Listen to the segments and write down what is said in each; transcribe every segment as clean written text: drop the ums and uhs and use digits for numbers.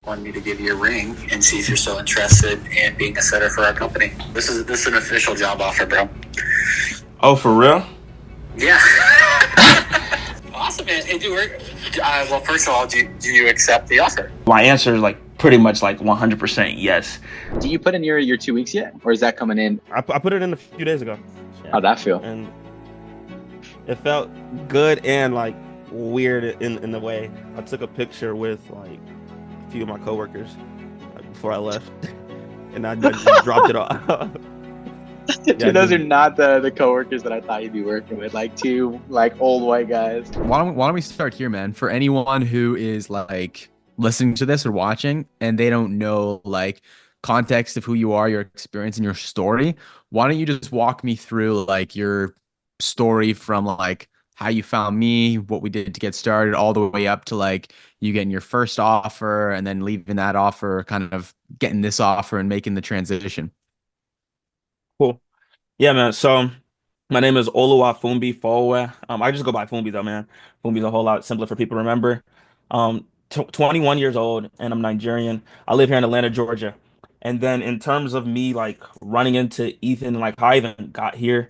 wanted me to give you a ring and see if you're still interested in being a setter for our company. This is an official job offer, bro. Oh, for real? Yeah. Awesome, man. Hey, well, first of all, do you accept the offer? My answer is like pretty much like 100% yes. Do you put in your 2 weeks yet, or is that coming in? I put it in a few days ago. How'd that feel? And it felt good and like weird in the way. I took a picture with like a few of my coworkers before I left, and I just dropped it off. Dude, those are not the coworkers that I thought you'd be working with. Like two like old white guys. Why don't we start here, man? For anyone who is like listening to this or watching and they don't know like context of who you are, your experience and your story, why don't you just walk me through like your story from like how you found me, what we did to get started, all the way up to like you getting your first offer and then leaving that offer, kind of getting this offer and making the transition. Cool. Yeah, man. So my name is Fumbi Fowe. I just go by Fumbi though, man. Fumbi's a whole lot simpler for people to remember. T 21 years old, and I'm Nigerian. I live here in Atlanta, Georgia. And then in terms of me like running into Ethan, like how I even got here,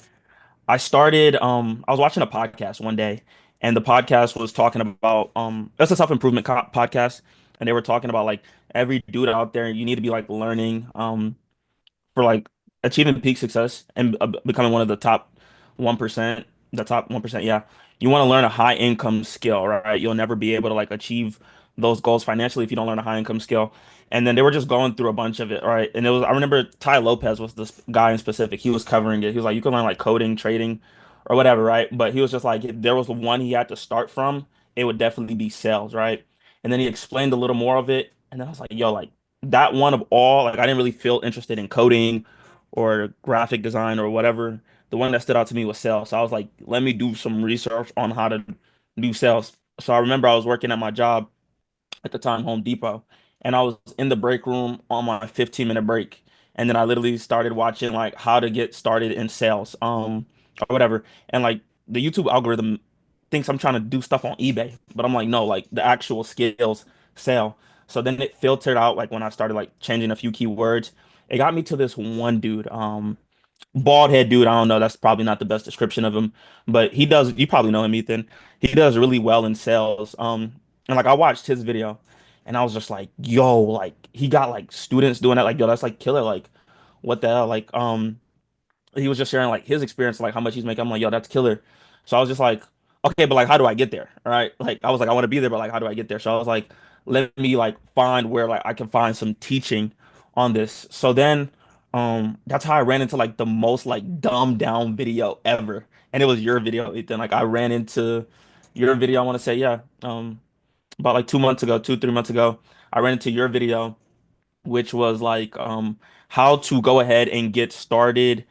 I was watching a podcast one day, and the podcast was talking about it's a self-improvement podcast, and they were talking about like every dude out there, you need to be like learning for like achieving peak success and becoming one of the top 1%, the top 1%, yeah. You want to learn a high income skill, right? You'll never be able to like achieve those goals financially if you don't learn a high income skill. And then they were just going through a bunch of it, right? And I remember Ty Lopez was this guy in specific. He was covering it. He was like, you can learn like coding, trading, or whatever, right? But he was just like, if there was one he had to start from, it would definitely be sales, right? And then he explained a little more of it. And then I was like, yo, like that one of all, like I didn't really feel interested in coding or graphic design or whatever. The one that stood out to me was sales. So I was like, let me do some research on how to do sales. So I remember I was working at my job at the time, Home Depot, and I was in the break room on my 15-minute break. And then I literally started watching like how to get started in sales, or whatever. And like the YouTube algorithm thinks I'm trying to do stuff on eBay, but I'm like, no, like the actual skills sell. So then it filtered out like when I started like changing a few keywords. It got me to this one dude, bald head dude. I don't know. That's probably not the best description of him, but he does. You probably know him, Ethan. He does really well in sales. And like I watched his video, and I was just like, yo, like he got like students doing that. Like, yo, that's like killer. Like, what the hell? Like, he was just sharing like his experience, like how much he's making. I'm like, yo, that's killer. So I was just like, okay, but like, how do I get there? All right. Like, I was like, I want to be there, but like, how do I get there? So I was like, let me like find where like I can find some teaching on this. So then, that's how I ran into like the most like dumbed down video ever, and it was your video, Ethan. Like, I ran into your video. I want to say, yeah, about like 2 months ago, 3 months ago, I ran into your video, which was like, how to go ahead and get started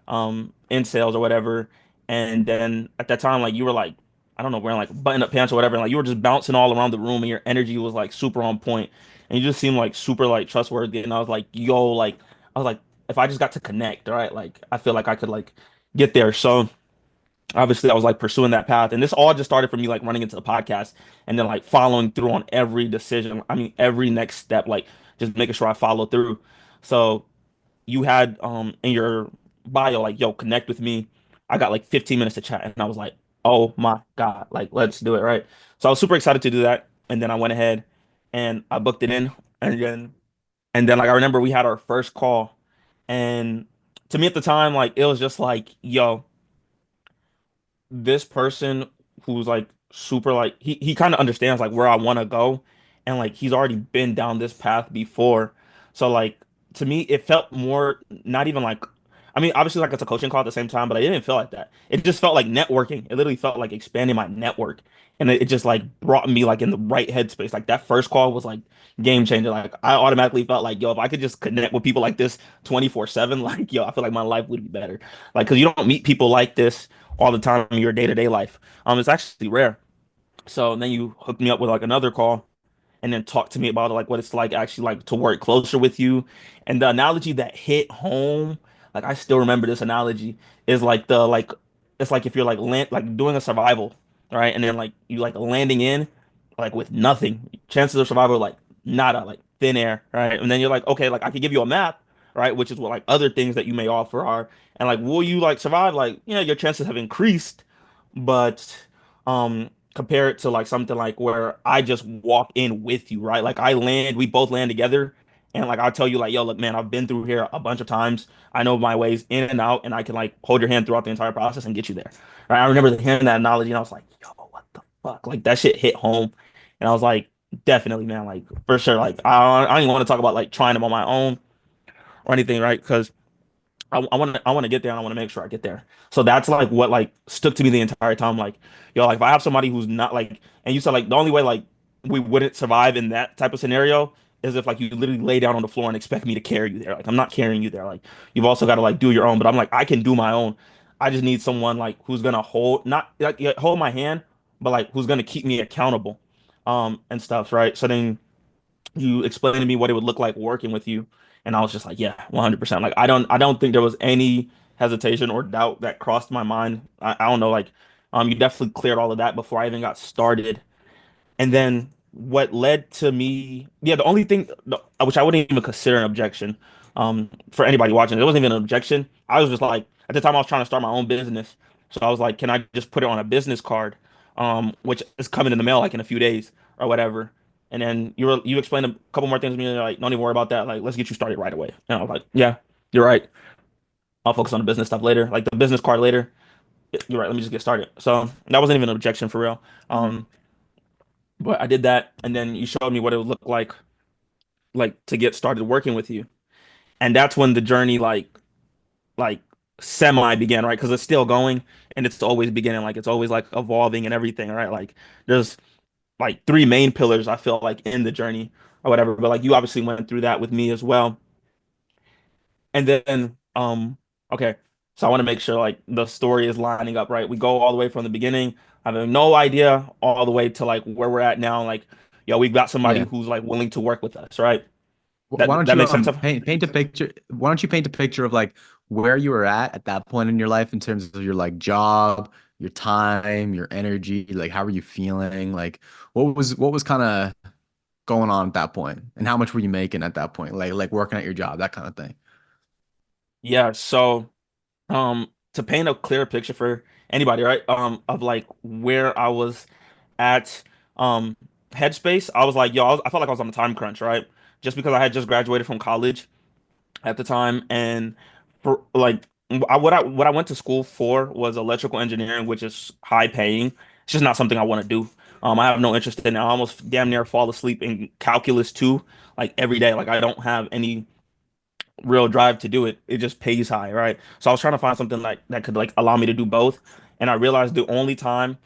in sales or whatever. And then at that time, like you were like, I don't know, wearing like button up pants or whatever, and like you were just bouncing all around the room and your energy was like super on point and you just seemed like super like trustworthy. And I was like, yo, like I was like, if I just got to connect, right, like I feel like I could like get there. So obviously I was like pursuing that path. And this all just started from me like running into the podcast and then like following through on every decision. I mean, every next step, like just making sure I follow through. So you had in your bio like, yo, connect with me. I got like 15 minutes to chat, and I was like, oh my God, like let's do it, right? So I was super excited to do that. And then I went ahead and I booked it in. And then like I remember we had our first call, and to me at the time, like it was just like, yo, this person who's like super like he kind of understands like where I want to go, and like he's already been down this path before. So like to me it felt more not even like, I mean obviously like it's a coaching call at the same time, but I didn't feel like that. It just felt like networking. It literally felt like expanding my network, and it just like brought me like in the right headspace. Like that first call was like game changer. Like I automatically felt like, yo, if I could just connect with people like this 24/7, like yo, I feel like my life would be better. Like because you don't meet people like this all the time in your day-to-day life. It's actually rare. So then you hooked me up with like another call and then talk to me about like what it's like actually like to work closer with you. And the analogy that hit home, like I still remember this analogy, is like the like it's like if you're like like doing a survival, right? And then like you like landing in like with nothing. Chances of survival are like nada, like thin air, right? And then you're like, okay, like I could give you a map, right? Which is what like other things that you may offer are, and like, will you like survive? Like, your chances have increased, but compare it to like something like where I just walk in with you, right? Like I land, we both land together, and like I'll tell you, like, yo, look, man, I've been through here a bunch of times. I know my ways in and out, and I can like hold your hand throughout the entire process and get you there. Right? I remember hearing that analogy, and I was like, yo, what the fuck? Like that shit hit home, and I was like, definitely, man, like for sure. Like I don't even want to talk about like trying them on my own or anything, right? Because I want to get there and I want to make sure I get there. So that's like what like stuck to me the entire time. Like, yo, like if I have somebody who's not like, and you said like the only way like we wouldn't survive in that type of scenario is if like you literally lay down on the floor and expect me to carry you there. Like I'm not carrying you there. Like you've also got to like do your own. But I'm like I can do my own. I just need someone like who's gonna hold not like yeah, hold my hand, but like who's gonna keep me accountable, and stuff. Right. So then you explained to me what it would look like working with you, and I was just like, yeah, 100%. Like I don't think there was any hesitation or doubt that crossed my mind. I don't know, like you definitely cleared all of that before I even got started. And then what led to me, yeah, the only thing which I wouldn't even consider an objection, for anybody watching, it wasn't even an objection. I was just like, at the time I was trying to start my own business. So I was like, can I just put it on a business card, which is coming in the mail like in a few days or whatever. And then you explained a couple more things to me, and you're like, don't even worry about that. Like, let's get you started right away. And I was like, yeah, you're right. I'll focus on the business stuff later, like the business card later. You're right. Let me just get started. So that wasn't even an objection for real. But I did that, and then you showed me what it would look like to get started working with you, and that's when the journey like semi began, right? Because it's still going, and it's always beginning, like it's always like evolving and everything, right? Like there's like three main pillars I feel like in the journey or whatever, but like you obviously went through that with me as well, and then okay, so I want to make sure like the story is lining up, right? We go all the way from the beginning. I have no idea all the way to like where we're at now. Like, yo, we've got somebody Yeah. who's like willing to work with us, right? Why That don't that you makes sense. paint a picture? Why don't you paint a picture of like where you were at that point in your life in terms of your like job, your time, your energy, like how were you feeling? Like what was kind of going on at that point? And how much were you making at that point? Like working at your job, that kind of thing. Yeah, so to paint a clear picture for anybody, right? Of like where I was at headspace, I was like, yo, I felt like I was on a time crunch, right? Just because I had just graduated from college at the time, and for like what I went to school for was electrical engineering, which is high paying. It's just not something I want to do. I have no interest in it. I almost damn near fall asleep in calculus too, like every day. Like I don't have any real drive to do it. It just pays high, right? So I was trying to find something like that could like allow me to do both. And I realized the only time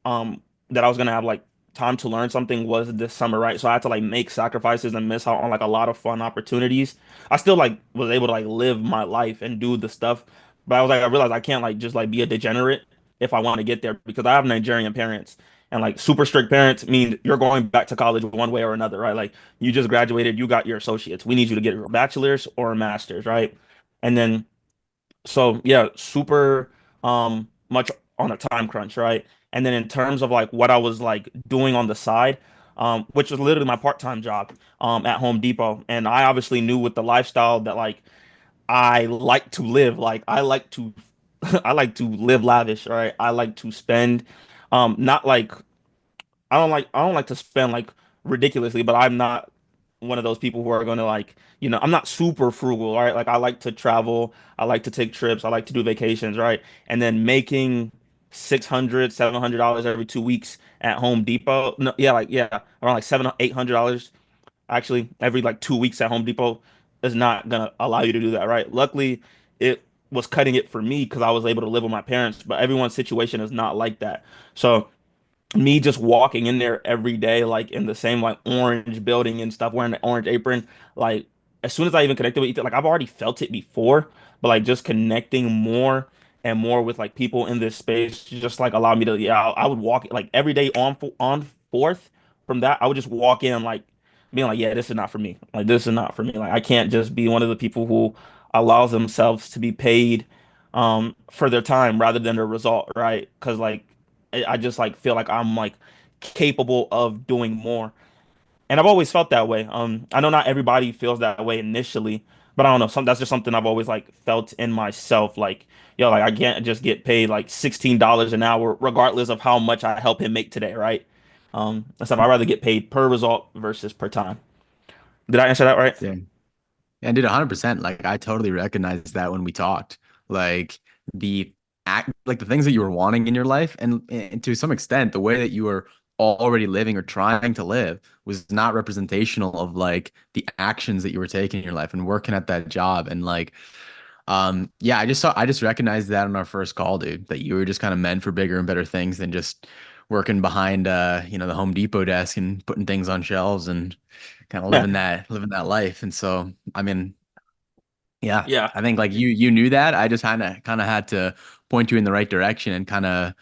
that I was gonna have like time to learn something was this summer, right? So I had to like make sacrifices and miss out on like a lot of fun opportunities. I still like was able to like live my life and do the stuff, but I was like I realized I can't like just like be a degenerate if I want to get there because I have Nigerian parents. And like super strict parents mean you're going back to college one way or another, right? Like you just graduated, you got your associates. We need you to get your bachelor's or a master's, right? And then so yeah, super much on a time crunch, right? And then in terms of like what I was like doing on the side, which was literally my part-time job at Home Depot. And I obviously knew with the lifestyle that like I like to live, like I like to I like to live lavish, right? I like to spend not like I don't like to spend like ridiculously, but I'm not one of those people who are going to like, I'm not super frugal, right? Like I like to travel, I like to take trips, I like to do vacations, right? And then making 600, $700 every 2 weeks at Home Depot. No, yeah, like yeah, around like $800 actually every like 2 weeks at Home Depot is not gonna allow you to do that, right? Luckily, it was cutting it for me because I was able to live with my parents, but everyone's situation is not like that. So me just walking in there every day, like in the same like orange building and stuff, wearing the orange apron, like as soon as I even connected with Ethan, like I've already felt it before, but like just connecting more and more with like people in this space just like allowed me to, yeah, I would walk like every day on fourth from that, I would just walk in like being like, yeah, this is not for me. Like this is not for me. Like I can't just be one of the people who allows themselves to be paid for their time rather than their result, right? Because like I just like feel like I'm like capable of doing more. And I've always felt that way. I know not everybody feels that way initially, but I don't know. That's just something I've always like felt in myself. Like, yo, like I can't just get paid like $16 an hour, regardless of how much I help him make today, right? And stuff. I'd rather get paid per result versus per time. Did I answer that right? Yeah. And dude, 100%. Like I totally recognized that when we talked. Like the like the things that you were wanting in your life, and to some extent, the way that you were already living or trying to live was not representational of like the actions that you were taking in your life and working at that job. And like, yeah, I just recognized that on our first call, dude, that you were just kind of meant for bigger and better things than just working behind the Home Depot desk and putting things on shelves and kind of living that life. And so, I mean, yeah, Yeah. I think like you knew that. I just kind of had to point you in the right direction and kind of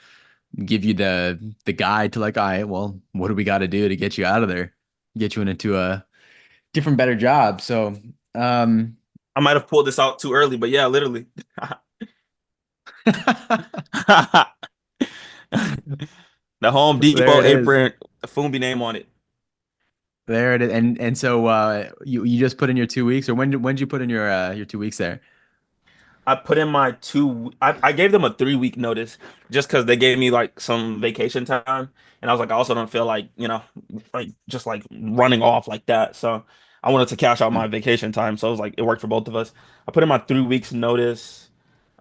give you the guide to like, all right, well, what do we got to do to get you out of there, get you into a different, better job? So, um, I might have pulled this out too early, but yeah, literally. The Home there Depot it is. apron, the Fumbi name on it. There it is. And so you just put in your 2 weeks, or when did you put in your 2 weeks there? I put in my I gave them a 3 week notice just because they gave me like some vacation time. And I was like, I also don't feel like, like just like running off like that. So I wanted to cash out my vacation time. So it was like, it worked for both of us. I put in my 3 weeks notice.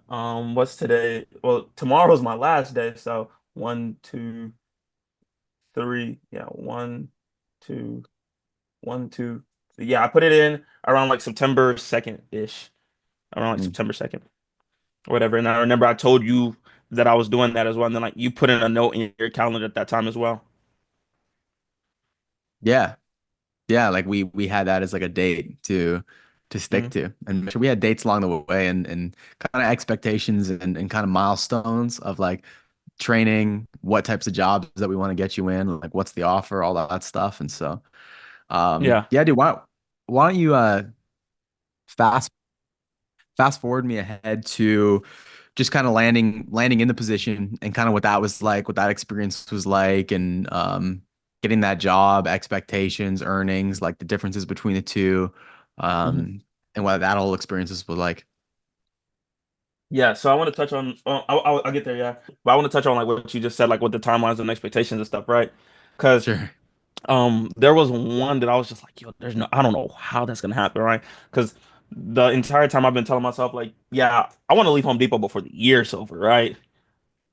What's today? Well, tomorrow's my last day. So 1, 2, 3. Yeah, 1, 2, 1, 2. Yeah, I put it in around like September 2nd ish. Around like Mm. September 2nd. Or whatever. And I remember I told you that I was doing that as well. And then like you put in a note in your calendar at that time as well. Yeah. Yeah, like we had that as like a date to stick Mhm. to. And we had dates along the way and kind of expectations and kind of milestones of like training, what types of jobs that we want to get you in, like what's the offer, all that stuff. And so Yeah. yeah, dude, why don't you fast fast forward me ahead to just kind of landing in the position and kind of what that was like, what that experience was like, and getting that job, expectations, earnings, like the differences between the two, Mhm. um, and what that whole experiences was like. Yeah, so I want to touch on. I'll get there, yeah. But I want to touch on like what you just said, like with the timelines and expectations and stuff, right? Because Sure. there was one that I was just like, yo, there's no, I don't know how that's gonna happen, right? Because the entire time I've been telling myself, like, yeah, I want to leave Home Depot before the year's over, right?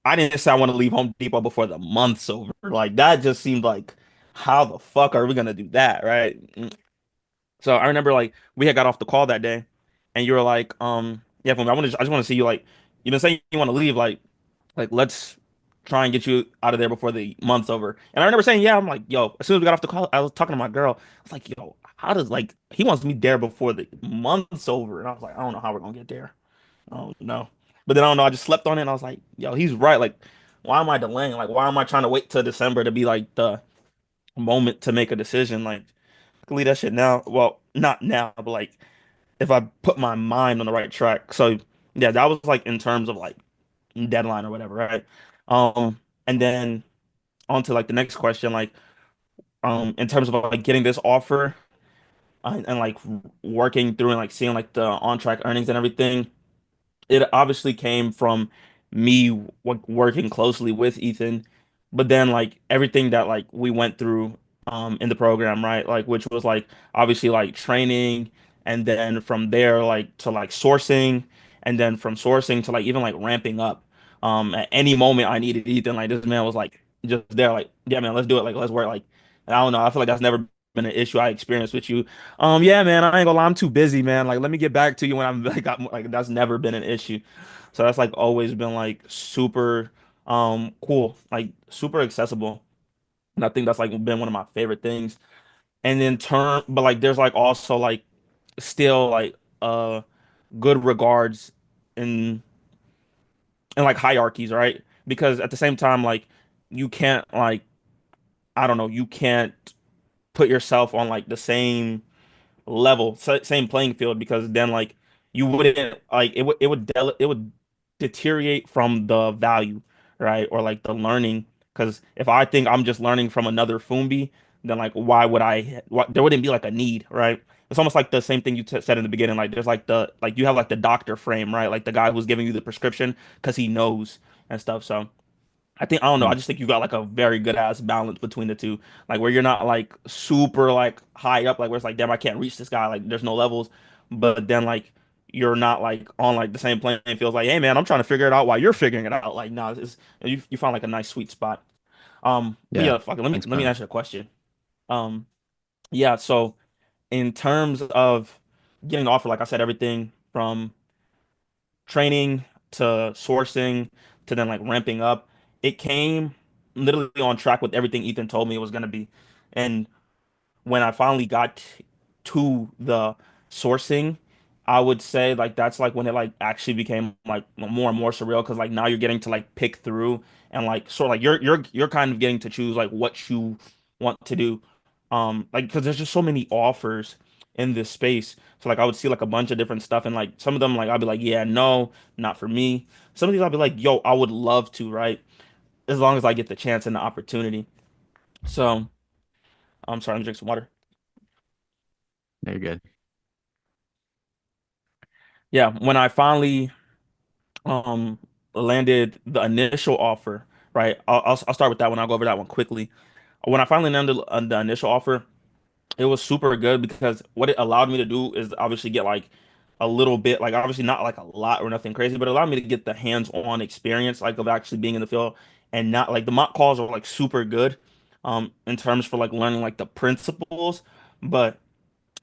I didn't say I want to leave Home Depot before the month's over. Like that just seemed like, how the fuck are we gonna do that, right? So I remember like we had got off the call that day, and you were like, yeah, Fumi, I just want to see you like you've been saying you want to leave, like let's try and get you out of there before the month's over. And I remember saying, yeah, I'm like, yo, as soon as we got off the call, I was talking to my girl. I was like, yo, how does like he wants me there before the month's over, and I was like, I don't know how we're gonna get there. Oh no. But then I don't know, I just slept on it and I was like, yo, he's right. Like, why am I delaying? Like, why am I trying to wait till December to be like the moment to make a decision? Like, I can leave that shit now. Well, not now, but like if I put my mind on the right track. So yeah, that was like in terms of like deadline or whatever, right? And then on to like the next question, like in terms of like getting this offer and like working through and like seeing like the on track earnings and everything. It obviously came from me working closely with Ethan, but then like everything that like we went through in the program, right? Like which was like obviously like training and then from there like to like sourcing and then from sourcing to like even like ramping up. At any moment I needed Ethan, like this man was like just there, like, yeah, man, let's do it, like let's work. Like and I don't know, I feel like that's never been an issue I experienced with you. Yeah, man, I ain't gonna lie, I'm too busy, man. Like, let me get back to you when I'm like, like that's never been an issue. So that's like always been like super, cool, like super accessible, and I think that's like been one of my favorite things. And in turn, but like there's like also like still like good regards in like hierarchies, right? Because at the same time, like you can't like I don't know, you can't put yourself on like the same level, same playing field because then like you wouldn't like it would deteriorate from the value, right? Or like the learning. Because if I think I'm just learning from another Fumbi, then like why would there wouldn't be like a need, right? It's almost like the same thing you t said in the beginning. Like there's like you have like the doctor frame, right? Like the guy who's giving you the prescription because he knows and stuff. So I don't know. I Mm. just think you got like a very good ass balance between the two. Like where you're not like super like high up, like where it's like, damn, I can't reach this guy. Like there's no levels. But then like you're not like on like the same playing field. Like, hey man, I'm trying to figure it out while you're figuring it out. Like, no, you found like a nice sweet spot. But Yeah. yeah, fuck it. Let me Thanks, let me man. ask you a question. Um, yeah, so in terms of getting the offer, like I said, everything from training to sourcing to then like ramping up, it came literally on track with everything Ethan told me it was gonna be. And when I finally got to the sourcing, I would say like that's like when it like actually became like more and more surreal because like now you're getting to like pick through and like sort of like you're kind of getting to choose like what you want to do. Like because there's just so many offers in this space. So like I would see like a bunch of different stuff and like some of them like I'd be like, yeah, no, not for me. Some of these I'd be like, yo, I would love to, right? As long as I get the chance and the opportunity. So I'm sorry, I'm drinking some water. Very good. Yeah, when I finally um landed the initial offer, right? I'll start with that one. I'll go over that one quickly. When I finally landed on the initial offer, it was super good because what it allowed me to do is obviously get like a little bit, like obviously not like a lot or nothing crazy, but it allowed me to get the hands-on experience like of actually being in the field and not like the mock calls are like super good in terms for like learning like the principles, but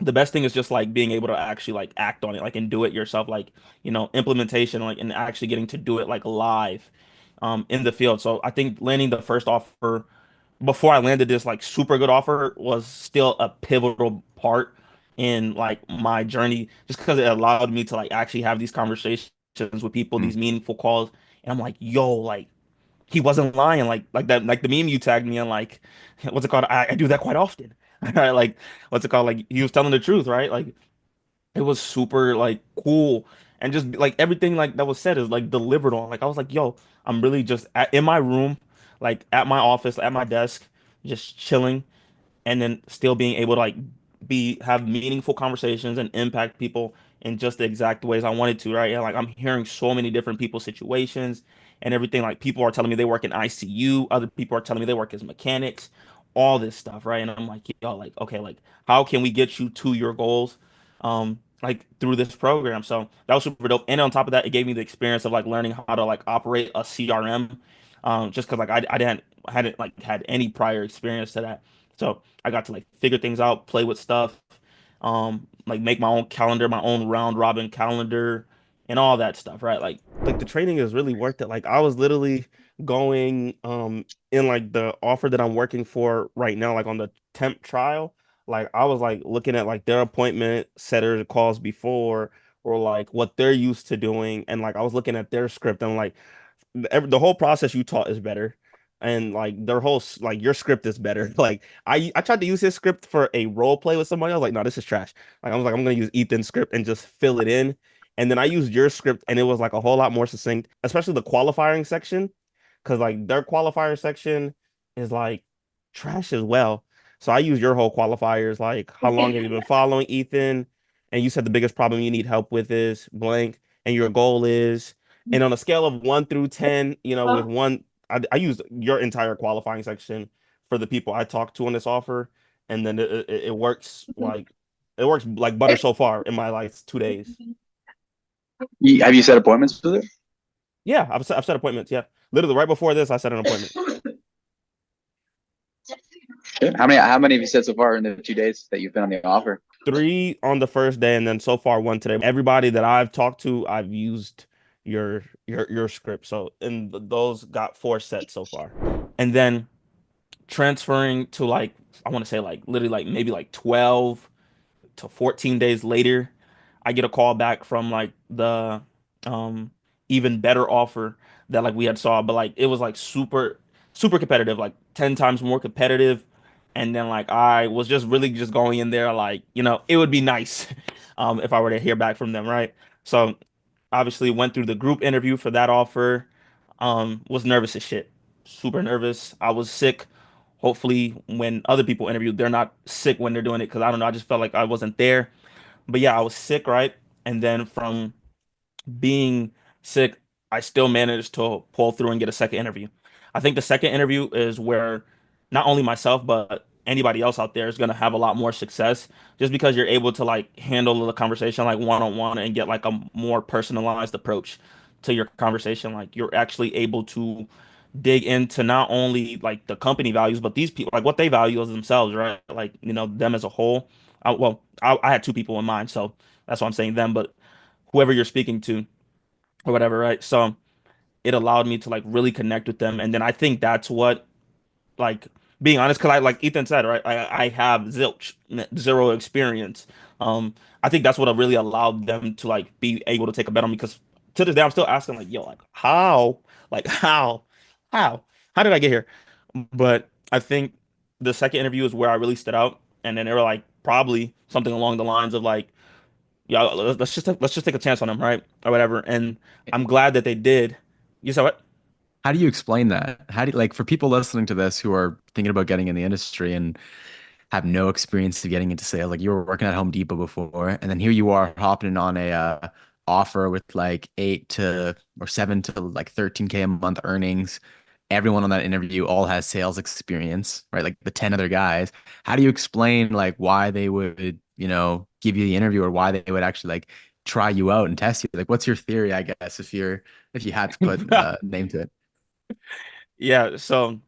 the best thing is just like being able to actually like act on it like and do it yourself like implementation like and actually getting to do it like live in the field. So I think landing the first offer before I landed this like super good offer was still a pivotal part in like my journey just because it allowed me to like actually have these conversations with people, Mm. these meaningful calls, and I'm like, yo, like he wasn't lying, like that, like the meme you tagged me in, like what's it called? I do that quite often. Right? Like what's it called? Like he was telling the truth, right? Like it was super like cool and just like everything like that was said is like delivered on. Like I was like, yo, I'm really just in my room, like at my office, at my desk, just chilling and then still being able to like be have meaningful conversations and impact people in just the exact ways I wanted to, right? And like I'm hearing so many different people's situations and everything. Like people are telling me they work in ICU, other people are telling me they work as mechanics, all this stuff, right? And I'm like, yo, like, okay, like how can we get you to your goals? Like through this program. So that was super dope. And on top of that, it gave me the experience of like learning how to like operate a CRM. Just because like I hadn't like had any prior experience to that. So I got to like figure things out, play with stuff, like make my own calendar, my own round robin calendar, and all that stuff, right? Like the training is really worth it. Like I was literally going in like the offer that I'm working for right now, like on the temp trial. Like I was like looking at like their appointment setter calls before or like what they're used to doing, and like I was looking at their script and like the whole process you taught is better and like their whole like your script is better. Like I tried to use his script for a role play with somebody. I was like, no, this is trash. Like I was like, I'm gonna use Ethan's script and just fill it in. And then I used your script and it was like a whole lot more succinct, especially the qualifying section, because like their qualifier section is like trash as well. So I used your whole qualifiers, like how long have you been following Ethan? And you said the biggest problem you need help with is blank, and your goal is, and on a scale of 1 through 10, with one, I used your entire qualifying section for the people I talked to on this offer, and then it works like butter so far in my like 2 days. Have you set appointments with it? Yeah, I've set appointments. Yeah, literally right before this, I set an appointment. Yeah. How many have you said so far in the 2 days that you've been on the offer? 3 on the first day, and then so far one today. Everybody that I've talked to, I've used your script. So and those got 4 sets so far, and then transferring to like I want to say like literally like maybe like 12 to 14 days later, I get a call back from like the um even better offer that like we had saw, but like it was like super competitive, like 10 times more competitive. And then like I was just really just going in there like, it would be nice if I were to hear back from them, right? So obviously went through the group interview for that offer. Was nervous as shit. Super nervous. I was sick hopefully when other people interview, they're not sick when they're doing it. Because I don't know, I just felt like I wasn't there. But yeah, I was sick, right? And then from being sick, I still managed to pull through and get a second interview. I think the second interview is where not only myself, but anybody else out there is going to have a lot more success just because you're able to like handle the conversation like one on one and get like a more personalized approach to your conversation. Like you're actually able to dig into not only like the company values, but these people, like what they value as themselves, right? Like, you know, them as a whole. I had two people in mind, so that's why I'm saying them, but whoever you're speaking to or whatever, right? So it allowed me to like really connect with them. And then I think that's what like being honest, because I like Ethan said, right? I have zero experience. I think that's what really allowed them to like be able to take a bet on me because to this day I'm still asking like, yo, like how? Like how? How did I get here? But I think the second interview is where I really stood out. And then they were like probably something along the lines of like, yeah, let's just take a chance on him, right? Or whatever. And I'm glad that they did. You said what? How do you explain that? How do you, like for people listening to this who are thinking about getting in the industry and have no experience of getting into sales, like you were working at Home Depot before, and then here you are hopping on a offer with like 8 to 7 to like 13K a month earnings. Everyone on that interview all has sales experience, right? Like the 10 other guys. How do you explain like why they would, give you the interview or why they would actually like try you out and test you? Like, what's your theory, I guess, if you had to put a name to it? Yeah, so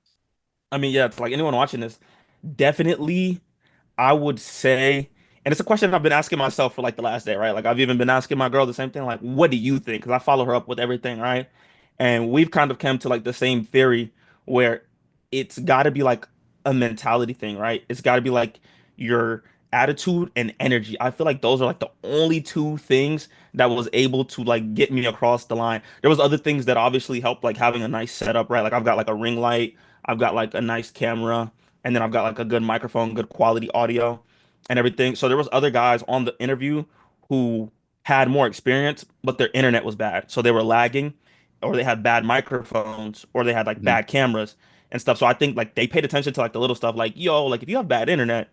I mean, yeah, it's like anyone watching this, definitely I would say, and it's a question I've been asking myself for like the last day, right? Like I've even been asking my girl the same thing, like, what do you think? Because I follow her up with everything, right? And we've kind of come to like the same theory where it's got to be like a mentality thing, right? It's got to be like your attitude and energy. I feel like those are like the only two things that was able to like get me across the line. There was other things that obviously helped, like having a nice setup, right? Like I've got like a ring light, I've got like a nice camera, and then I've got like a good microphone, good quality audio, and everything. So there was other guys on the interview who had more experience, but their internet was bad, so they were lagging, or they had bad microphones, or they had like Mhm. bad cameras and stuff. So I think like they paid attention to like the little stuff, like yo, like if you have bad internet,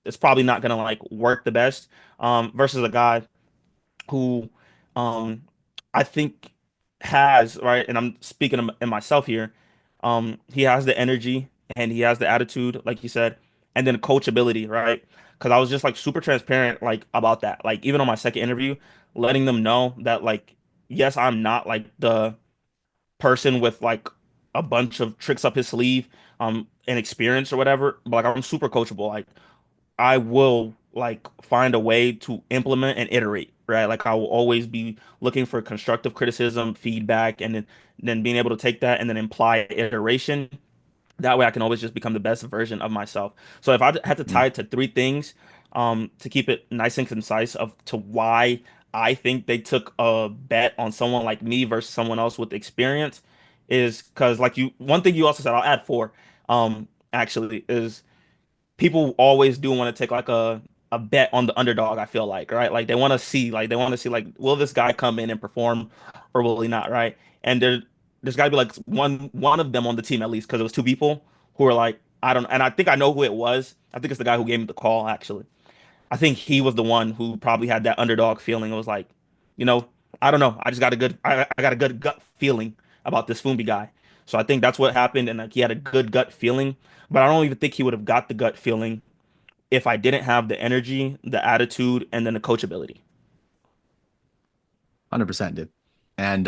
it's probably not gonna like work the best. Versus a guy who um I think has, right, and I'm speaking in myself here, he has the energy and he has the attitude, like you said, and then coachability, right? Because I was just like super transparent like about that. Like even on my second interview, letting them know that like yes, I'm not like the person with like a bunch of tricks up his sleeve, and experience or whatever, but like I'm super coachable. Like I will like find a way to implement and iterate, right? Like I will always be looking for constructive criticism, feedback, and then being able to take that and then imply iteration. That way I can always just become the best version of myself. So if I had to tie Mhm. it to three things, to keep it nice and concise of to why I think they took a bet on someone like me versus someone else with experience is because like you, one thing you also said, I'll add four, actually, is people always do want to take like a bet on the underdog, I feel like, right? Like they want to see like will this guy come in and perform or will he not, right? And there's got to be like one of them on the team at least because it was two people who were like I don't, and I think I know who it was. I think it's the guy who gave me the call actually. I think he was the one who probably had that underdog feeling. It was like, you know, I don't know. I just got a good I got a good gut feeling about this Fumbi guy. So I think that's what happened, and like he had a good gut feeling. But I don't even think he would have got the gut feeling if I didn't have the energy, the attitude, and then the coachability. 100% dude. And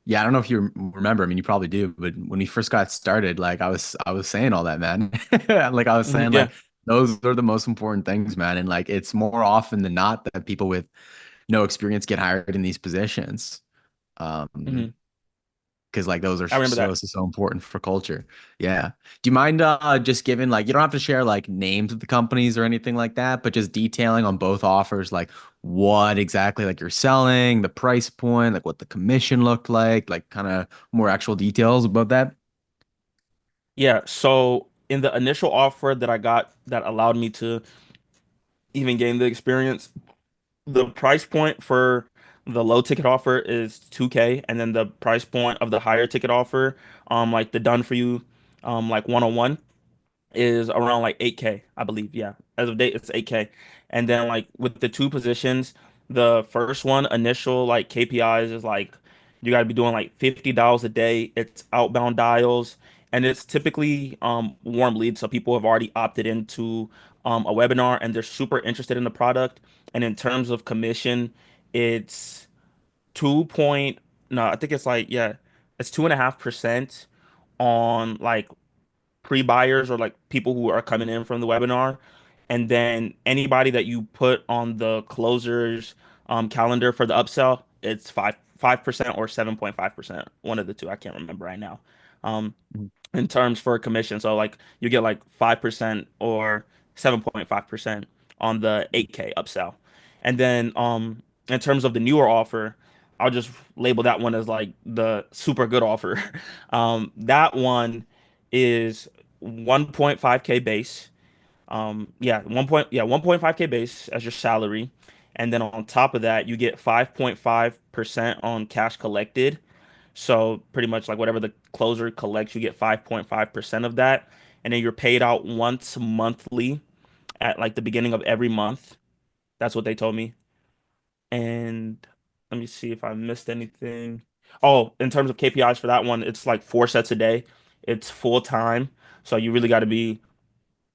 yeah, I don't know if you remember, I mean you probably do, but when we first got started, like I was saying all that, man. Like I was Mhm, saying yeah, like those are the most important things, man. And like it's more often than not that people with no experience get hired in these positions. hmm Because like those are I remember so that. so so important for culture. Yeah. Do you mind just giving like you don't have to share like names of the companies or anything like that, but just detailing on both offers like what exactly like you're selling, the price point, like what the commission looked like kind of more actual details about that? Yeah. So in the initial offer that I got that allowed me to even gain the experience, the price point for the low ticket offer is 2K, and then the price point of the higher ticket offer, like the done for you, like 101. is around like 8K, I believe. Yeah. As of date, it's 8K. And then like with the two positions, the first one, initial like KPIs is like you got to be doing like 50 dials a day. It's outbound dials and it's typically warm leads. So people have already opted into a webinar and they're super interested in the product. And in terms of commission, it's 2 point, no, I think it's like, yeah, it's 2.5% on like pre-buyers or like people who are coming in from the webinar. And then anybody that you put on the closers calendar for the upsell, it's 5% or 7.5%. One of the two. I can't remember right now. Um, Mhm. in terms for commission. So like you get like 5% or 7.5% on the 8K upsell. And then in terms of the newer offer, I'll just label that one as like the super good offer. That one is 1.5K base. Yeah, 1.5K base as your salary. And then on top of that, you get 5.5% on cash collected. So pretty much like whatever the closer collects, you get 5.5% of that. And then you're paid out once monthly at like the beginning of every month. That's what they told me. And let me see if I missed anything. Oh, in terms of KPIs for that one, it's like 4 sets a day. It's full time. So you really got to be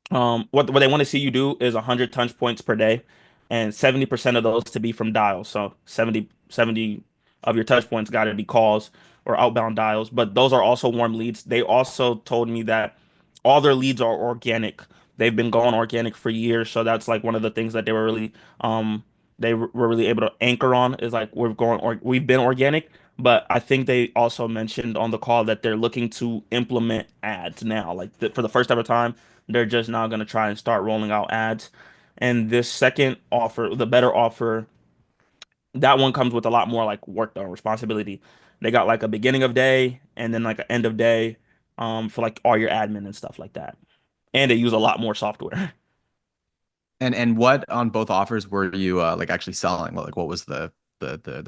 what they want to see you do is 100 touch points per day, and 70% of those to be from dials. So 70 of your touch points got to be calls or outbound dials. But those are also warm leads. They also told me that all their leads are organic. They've been going organic for years, so that's like one of the things that they were really were really able to anchor on is like we've been organic. But I think they also mentioned on the call that they're looking to implement ads now, like for the first ever time they're just now going to try and start rolling out ads. And this second offer, the better offer, that one comes with a lot more like work done, responsibility. They got like a beginning of day and then like an end of day for like all your admin and stuff like that. And they use a lot more software. And what on both offers were you like actually selling? Like what was the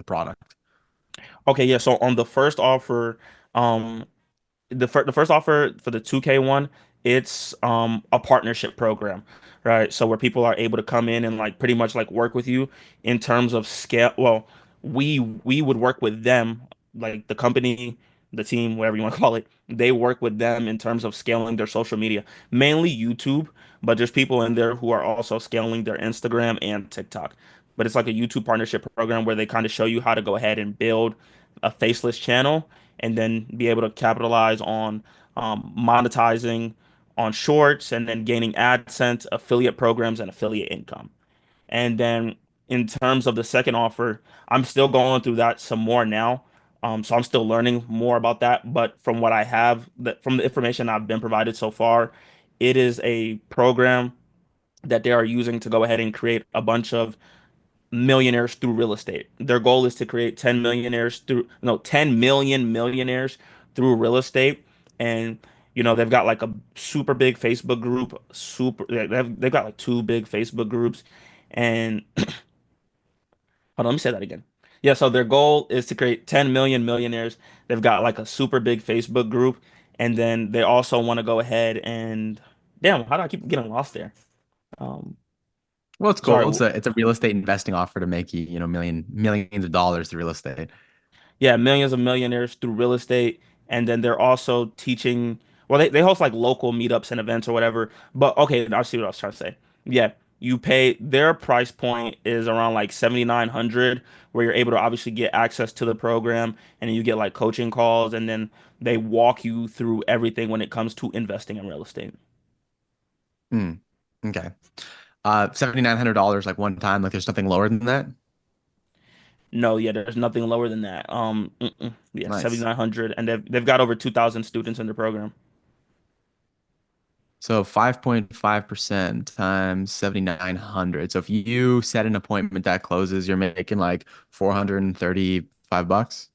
product? Okay, yeah. So on the first offer, um, the first offer for the 2K one, it's a partnership program, right? So where people are able to come in and like pretty much like work with you in terms of scale. Well, we would work with them, like the company, the team, whatever you want to call it. They work with them in terms of scaling their social media, mainly YouTube, but there's people in there who are also scaling their Instagram and TikTok. But it's like a YouTube partnership program where they kind of show you how to go ahead and build a faceless channel and then be able to capitalize on monetizing on shorts and then gaining AdSense, affiliate programs, and affiliate income. And then in terms of the second offer, I'm still going through that some more now. So I'm still learning more about that. But from what I have, from the information I've been provided so far, it is a program that they are using to go ahead and create a bunch of millionaires through real estate. Their goal is to create 10 millionaires through, no, 10 million millionaires through real estate. And, they've got like a super big Facebook group, they've got like two big Facebook groups. And hold on, let me say that again. Yeah, so their goal is to create 10 million millionaires. They've got like a super big Facebook group. And then they also want to go ahead and, damn, how do I keep getting lost there? Um, Well, it's sorry. cool. It's a real estate investing offer to make you, millions of dollars through real estate. Yeah, millions of millionaires through real estate. And then they're also teaching, well, they host like local meetups and events or whatever. But okay, I see what I was trying to say. Yeah, you pay their price point is around like 7,900, where you're able to obviously get access to the program and then you get like coaching calls and then they walk you through everything when it comes to investing in real estate. Hmm. Okay. $7,900 like one time. Like there's nothing lower than that. No, yeah, there's nothing lower than that. Yeah, Nice. 7,900, and they've got over 2,000 students in the program. So 5.5% times 7,900. So if you set an appointment that closes, you're making like 435 bucks.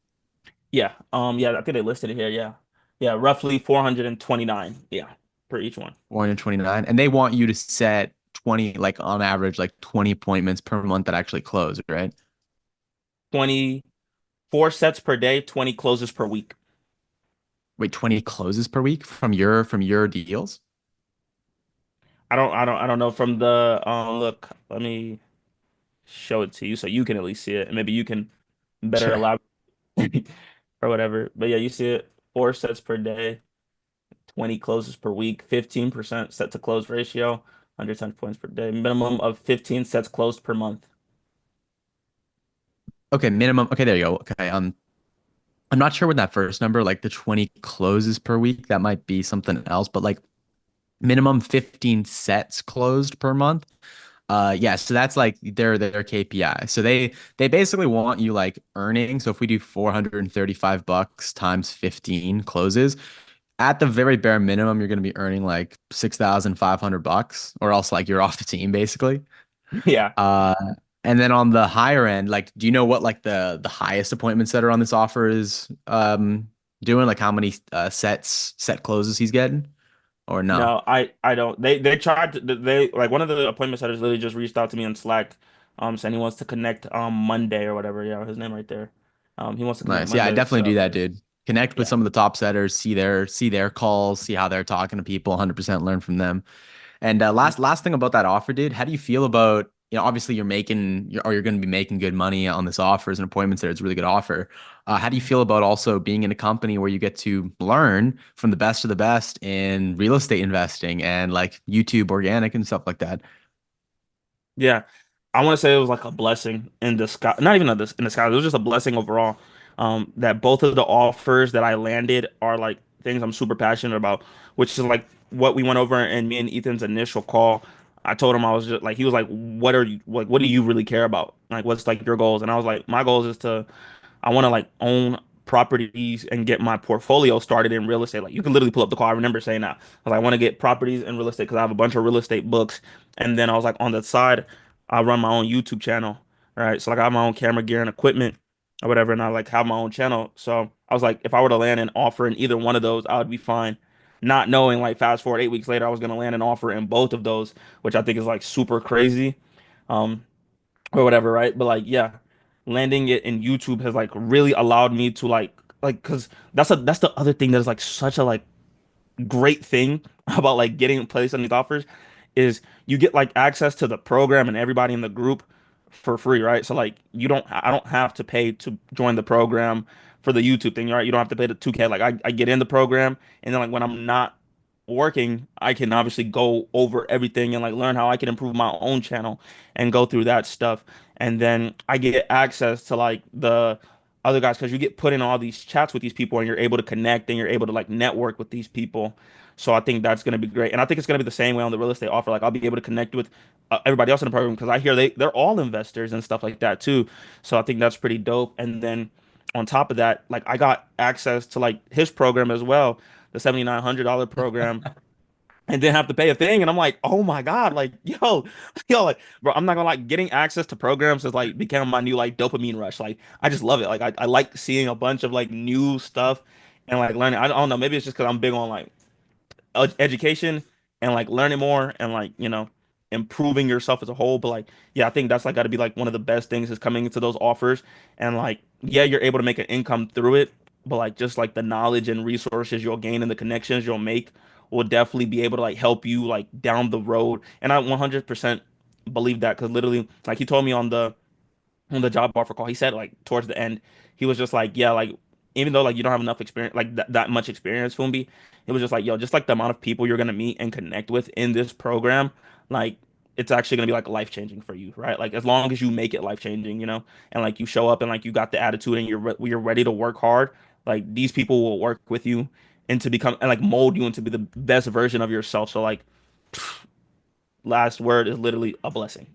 Yeah, I think they listed it here. Yeah, yeah, roughly 429. Yeah, per each one. 429. And they want you to set 20, like on average, like 20 appointments per month that actually close, right? 24 sets per day, 20 closes per week. Wait, 20 closes per week from your deals? I don't know from the look, let me show it to you so you can at least see it and maybe you can better Sure. elaborate or whatever. But yeah, you see it 4 sets per day, 20 closes per week, 15% set to close ratio, 110 points per day, minimum of 15 sets closed per month. Okay, minimum. Okay, there you go. Okay, I'm not sure what that first number, like the 20 closes per week, that might be something else, but like minimum 15 sets closed per month. Yeah, so that's like their KPI. So they basically want you like earning. So if we do $435 times 15 closes, at the very bare minimum, you're going to be earning like $6,500, or else like you're off the team basically. Yeah. Uh, and then on the higher end, like, do you know what like the highest appointment setter on this offer is doing? Like how many set closes he's getting, or no? No, I don't. They tried to they like one of the appointment setters literally just reached out to me on Slack, saying he wants to connect Monday or whatever. Yeah, his name right there. He wants to connect Nice. Yeah, I Monday. definitely do So that, dude. Connect with yeah. some of the top setters, see their calls, see how they're talking to people, 100% learn from them. And last thing about that offer, dude, how do you feel about, obviously you're going to be making good money on this offer as an appointment setter. It's a really good offer. How do you feel about also being in a company where you get to learn from the best of the best in real estate investing and like YouTube organic and stuff like that? Yeah, I want to say it was like a blessing in disguise. Not even in disguise. It was just a blessing overall. That both of the offers that I landed are like things I'm super passionate about, which is like what we went over in me and Ethan's initial call. I told him I was just like he was like, "What are you like? What do you really care about? Like, what's like your goals?" And I was like, "My goals is to I want to like own properties and get my portfolio started in real estate. Like you can literally pull up the call. I remember saying that. I was like, I want to get properties in real estate because I have a bunch of real estate books. And then I was like, on the side, I run my own YouTube channel. Right. So like I have my own camera gear and equipment or whatever. And I like have my own channel. So I was like, if I were to land an offer in either one of those, I would be fine. Not knowing like fast forward 8 weeks later, I was gonna land an offer in both of those, which I think is like super crazy. Um, or whatever, right? But like, yeah, landing it in YouTube has like really allowed me to like because that's the other thing that's like such a like great thing about like getting placed on these offers is you get like access to the program and everybody in the group for free, right? So like I don't have to pay to join the program for the YouTube thing, right? You don't have to pay the 2K. Like I get in the program and then like when I'm not working, I can obviously go over everything and like learn how I can improve my own channel and go through that stuff. And then I get access to like the other guys because you get put in all these chats with these people and you're able to connect and you're able to like network with these people. So I think that's going to be great. And I think it's going to be the same way on the real estate offer. Like I'll be able to connect with everybody else in the program because I hear they're all investors and stuff like that too. So I think that's pretty dope. And then on top of that, like I got access to like his program as well, the $7,900 program and didn't have to pay a thing. And I'm like, oh my God, like, yo, like, bro, I'm not gonna like getting access to programs has like become my new like dopamine rush. Like, I just love it. Like, I like seeing a bunch of like new stuff and like learning. I don't know, maybe it's just because I'm big on like education and like learning more and like improving yourself as a whole. But like yeah, I think that's like got to be like one of the best things is coming into those offers and like yeah, you're able to make an income through it, but like just like the knowledge and resources you'll gain and the connections you'll make will definitely be able to like help you like down the road. And I 100% believe that because literally like he told me on the job offer call, he said like towards the end, he was just like, yeah, like even though like you don't have enough experience, like that much experience, Fumbi, it was just like, yo, just like the amount of people you're gonna meet and connect with in this program, like it's actually gonna be like life changing for you, right? Like as long as you make it life changing, and like you show up and like you got the attitude and you're ready to work hard, like these people will work with you and to become and like mold you into be the best version of yourself. So like last word is literally a blessing.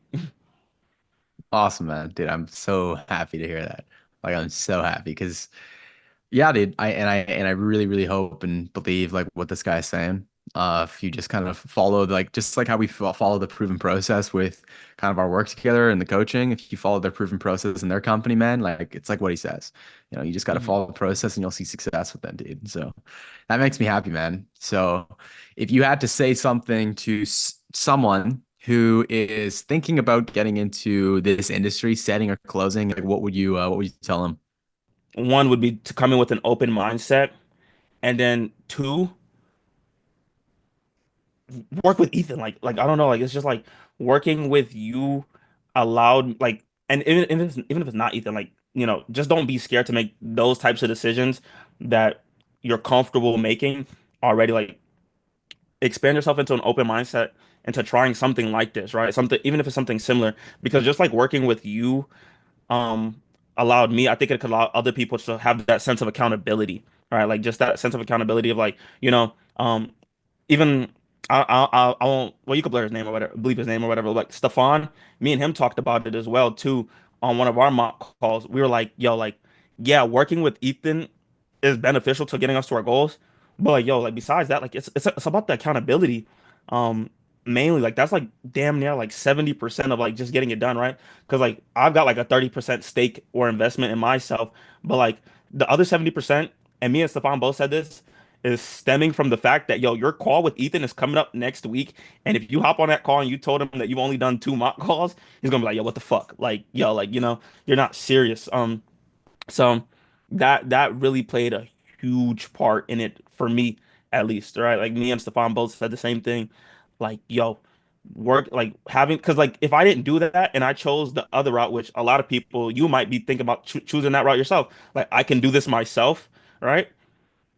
Awesome, man. Dude, I'm so happy to hear that. Like I'm so happy because yeah, dude. I really, really hope and believe like what this guy's saying. If you just kind of follow like just like how we follow the proven process with kind of our work together and the coaching. If you follow their proven process in their company, man, like it's like what he says. You just got to Mhm. follow the process and you'll see success with them, dude. So that makes me happy, man. So if you had to say something to someone who is thinking about getting into this industry, setting or closing, like what would you tell them? One would be to come in with an open mindset. And then two, work with Ethan. Like I don't know, like it's just like working with you allowed like, and even if it's not Ethan, like just don't be scared to make those types of decisions that you're comfortable making already. Like expand yourself into an open mindset into trying something like this, right? Something, even if it's something similar, because just like working with you um allowed me, I think it could allow other people to have that sense of accountability, right? Like just that sense of accountability of like, even I won't, well, you could blur his name or whatever, bleep his name or whatever. Like Stefan, me and him talked about it as well too on one of our mock calls. We were like, yo, like, yeah, working with Ethan is beneficial to getting us to our goals. But like, yo, like besides that, like it's about the accountability. Um, Mainly like that's like damn near like 70% of like just getting it done, right? Because like I've got like a 30% stake or investment in myself, but like the other 70%, and me and Stefan both said this, is stemming from the fact that yo, your call with Ethan is coming up next week. And if you hop on that call and you told him that you've only done two mock calls, he's gonna be like, yo, what the fuck? Like, yo, like, you're not serious. So that really played a huge part in it for me, at least, right? Like me and Stefan both said the same thing. Like, yo, work like having because like if I didn't do that and I chose the other route, which a lot of people you might be thinking about choosing that route yourself. Like I can do this myself, right?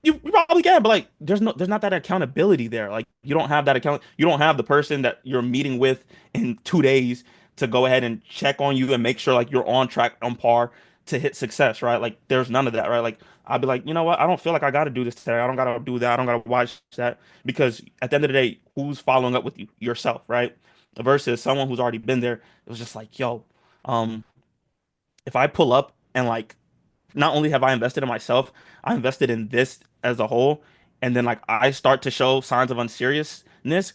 You probably can, but like there's not that accountability there. Like you don't have that account. You don't have the person that you're meeting with in 2 days to go ahead and check on you and make sure like you're on track, on par to hit success, right? Like there's none of that, right? Like I'd be like, you know what? I don't feel like I got to do this today. I don't got to do that. I don't got to watch that because at the end of the day, who's following up with you? Yourself, right? Versus someone who's already been there. It was just like, yo, um, if I pull up and like not only have I invested in myself, I invested in this as a whole, and then like I start to show signs of unseriousness,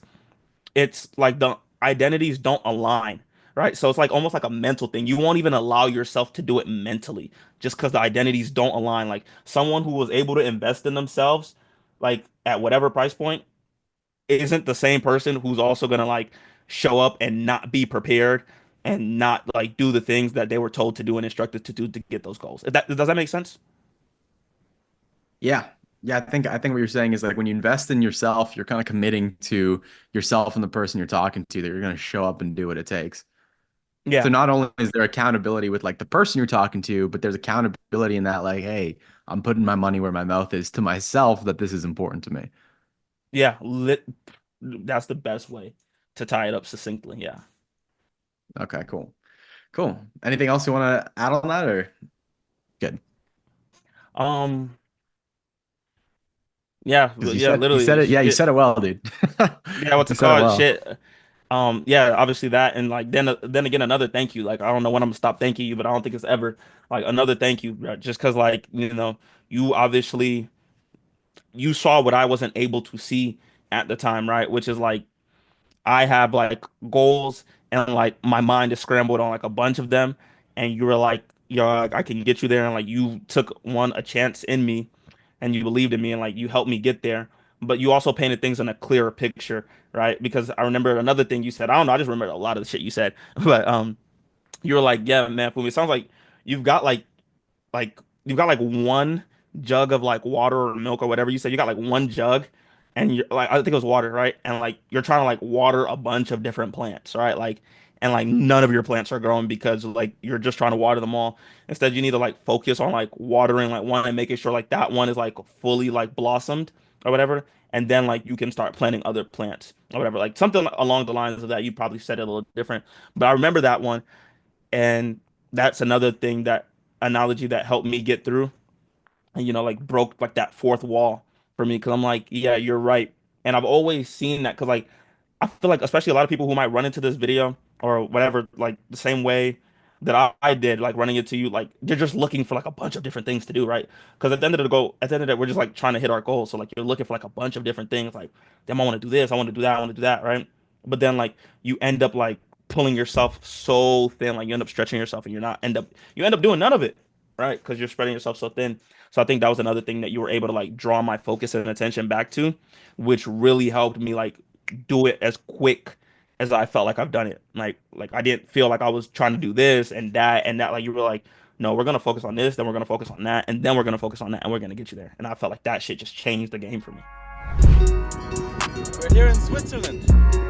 it's like the identities don't align, right? So it's like almost like a mental thing. You won't even allow yourself to do it mentally just because the identities don't align. Like someone who was able to invest in themselves, like at whatever price point, isn't the same person who's also gonna like show up and not be prepared and not like do the things that they were told to do and instructed to do to get those goals. Does that make sense? Yeah. Yeah, I think what you're saying is like when you invest in yourself, you're kind of committing to yourself and the person you're talking to that you're going to show up and do what it takes. So Yeah. not only is there accountability with like the person you're talking to, but there's accountability in that like, hey, I'm putting my money where my mouth is to myself that this is important to me. Yeah, that's the best way to tie it up succinctly. Yeah. Okay, cool. Cool. Anything else you want to add on that or good? Um, yeah, Because yeah, you said literally it, yeah, you shit. said it well, dude. Yeah, what's You it said it called? well. Shit. Yeah, obviously that and like then again another thank you. Like I don't know when I'm gonna stop thanking you, but I don't think it's ever like another thank you, right? Just because like, you obviously you saw what I wasn't able to see at the time, right? Which is like I have like goals and like my mind is scrambled on like a bunch of them, and you were like, yo, like, I can get you there, and like you took a chance in me, and you believed in me, and like you helped me get there. But you also painted things in a clearer picture, right? Because I remember another thing you said. I don't know. I just remember a lot of the shit you said, but you were like, yeah, man, Fumi, it sounds like you've got like you've got like one jug of like water or milk or whatever you said. You got like one jug, and you're like I think it was water, right? And like you're trying to like water a bunch of different plants, right? Like and like none of your plants are growing because like you're just trying to water them all. Instead, you need to like focus on like watering like one and making sure like that one is like fully like blossomed or whatever. And then like you can start planting other plants or whatever. Like something along the lines of that. You probably said it a little different, but I remember that one. And that's another thing that analogy that helped me get through and like broke like that fourth wall for me because I'm like, yeah, you're right. And I've always seen that because like I feel like especially a lot of people who might run into this video or whatever, like the same way that I did, like running into you, like they're just looking for like a bunch of different things to do, right? Because at the end of the day, we're just like trying to hit our goals. So like you're looking for like a bunch of different things, like, damn, I want to do this, I want to do that, I want to do that, right? But then like you end up like pulling yourself so thin, like you end up stretching yourself and you end up doing none of it, right? Because you're spreading yourself so thin. So I think that was another thing that you were able to like draw my focus and attention back to, which really helped me like do it as quick as I felt like I've done it. Like I didn't feel like I was trying to do this and that and that. Like you were like, no, we're gonna focus on this, then we're gonna focus on that, and then we're gonna focus on that, and we're gonna get you there. And I felt like that shit just changed the game for me. We're here in Switzerland.